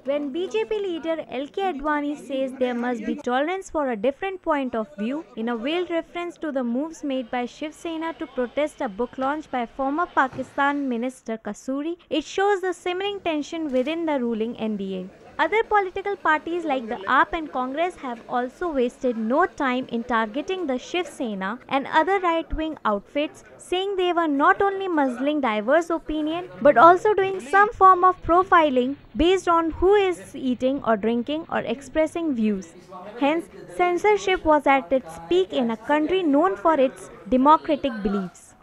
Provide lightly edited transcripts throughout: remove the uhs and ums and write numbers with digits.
When BJP leader LK Advani says there must be tolerance for a different point of view, in a veiled reference to the moves made by Shiv Sena to protest a book launch by former Pakistan Minister Kasoori, it shows the simmering tension within the ruling NDA. Other political parties like the AAP and Congress have also wasted no time in targeting the Shiv Sena and other right-wing outfits, saying they were not only muzzling diverse opinion but also doing some form of profiling based on who is eating or drinking or expressing views. Hence, censorship was at its peak in a country known for its democratic beliefs.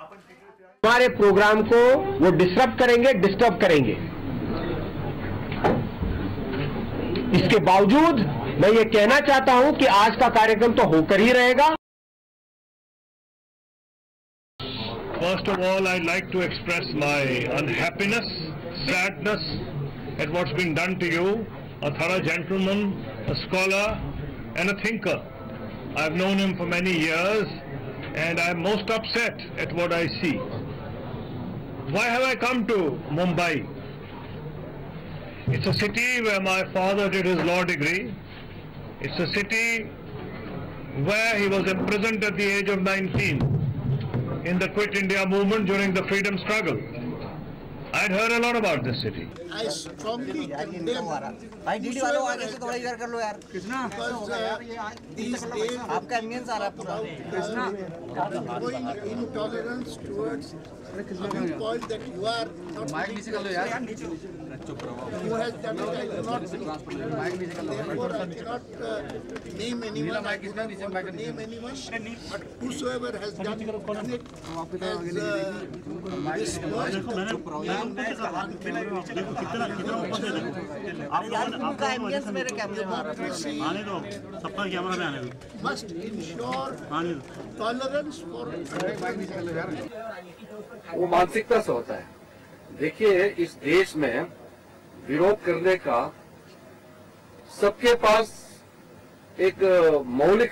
हमारे programme को वो disturb करेंगे, disturb करेंगे। इसके बावजूद मैं ये कहना चाहता हूं कि आज का कार्यक्रम तो होकर ही रहेगा। First of all, I'd like to express my unhappiness, sadness at what's been done to you, a thorough gentleman, a scholar, and a thinker. I've known him for many years, and I'm most upset at what I see. Why have I come to Mumbai? It's a city where my father did his law degree. It's a city where he was imprisoned at the age of 19 in the Quit India movement during the freedom struggle. I'd heard a lot about this city. I strongly condemn these days going intolerance towards a point that you are not who has done it. I do not therefore I cannot name anyone. I do not want to name anyone, but whosoever has done it has dispersed must ensure tolerance for वो मानसिकता से होता है। देखिए, इस देश में विरोध करने का सबके पास एक मौलिक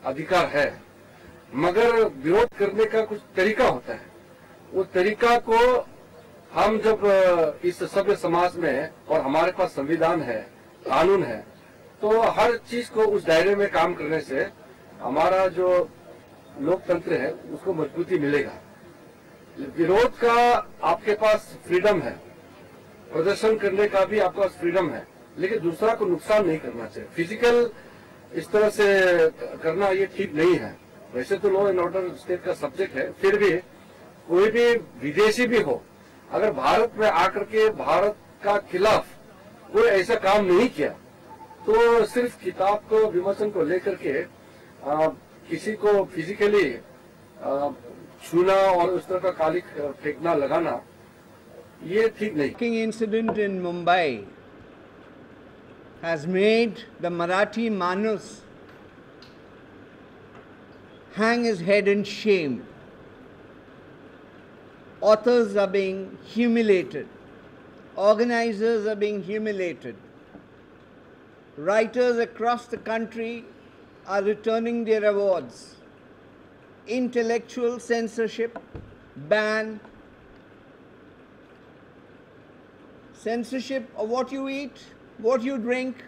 अधिकार है, मगर विरोध करने का कुछ तरीका होता है। वो तरीका को हम जब इस सभ्य समाज में, और हमारे पास संविधान है, कानून है, तो हर चीज को उस दायरे में काम करने से हमारा जो लोकतंत्र है उसको मजबूती मिलेगा। विरोध का आपके पास फ्रीडम है, प्रदर्शन करने का भी आपके पास फ्रीडम है, लेकिन दूसरा को नुकसान नहीं करना चाहिए। फिजिकल इस तरह से करना ये ठीक नहीं है। वैसे तो लॉ एंड ऑर्डर स्टेट का सब्जेक्ट है, फिर भी कोई भी विदेशी भी हो, अगर भारत में आकर के भारत का खिलाफ कोई ऐसा काम नहीं किया, तो सिर्फ किताब को विमर्शन को लेकर के किसी को फिजिकली छूना और उस तरह का काली फेंकना लगाना, ये ठीक नहीं। Incident in Mumbai has made the Marathi Manus hang his head in shame. Authors are being humiliated. Organizers are being humiliated. Writers across the country are returning their awards. Intellectual censorship, ban, censorship of what you eat, what you drink,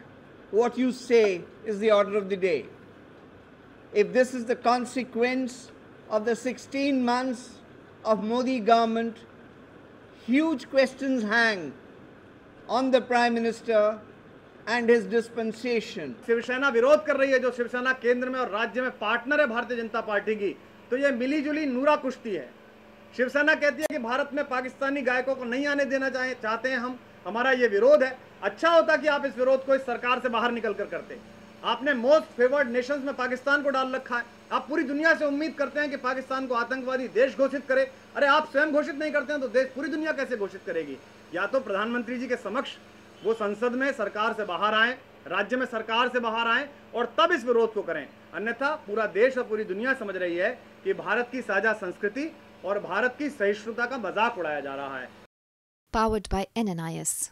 what you say is the order of the day. If this is the consequence of the 16 months of Modi government, huge questions hang on the Prime Minister and his dispensation. Shiv Sena विरोध कर रही है, जो शिवसेना केंद्र में और राज्य में पार्टनर है भारतीय जनता पार्टी की, तो ये मिलीजुली नूरा कुश्ती है। शिवसेना कहती है कि भारत में पाकिस्तानी गायकों को नहीं आने देना चाहते हैं हम, हमारा ये विरोध है। अच्छा होता कि आप इस विरोध को इस सरकार से बाहर निकल कर करते। आपने मोस्ट फेवर्ड नेशंस में पाकिस्तान को डाल रखा है। आप पूरी दुनिया से उम्मीद करते हैं कि पाकिस्तान को आतंकवादी देश घोषित करे। अरे आप स्वयं घोषित नहीं करते हैं तो देश पूरी दुनिया कैसे घोषित करेगी? या तो प्रधानमंत्री जी के समक्ष वो संसद में सरकार से बाहर आए, राज्य में सरकार से बाहर आए और तब इस विरोध को करें, अन्यथा पूरा देश और पूरी दुनिया समझ रही है कि भारत की साझा संस्कृति और भारत की सहिष्णुता का मजाक उड़ाया जा रहा है। Powered by NNIS.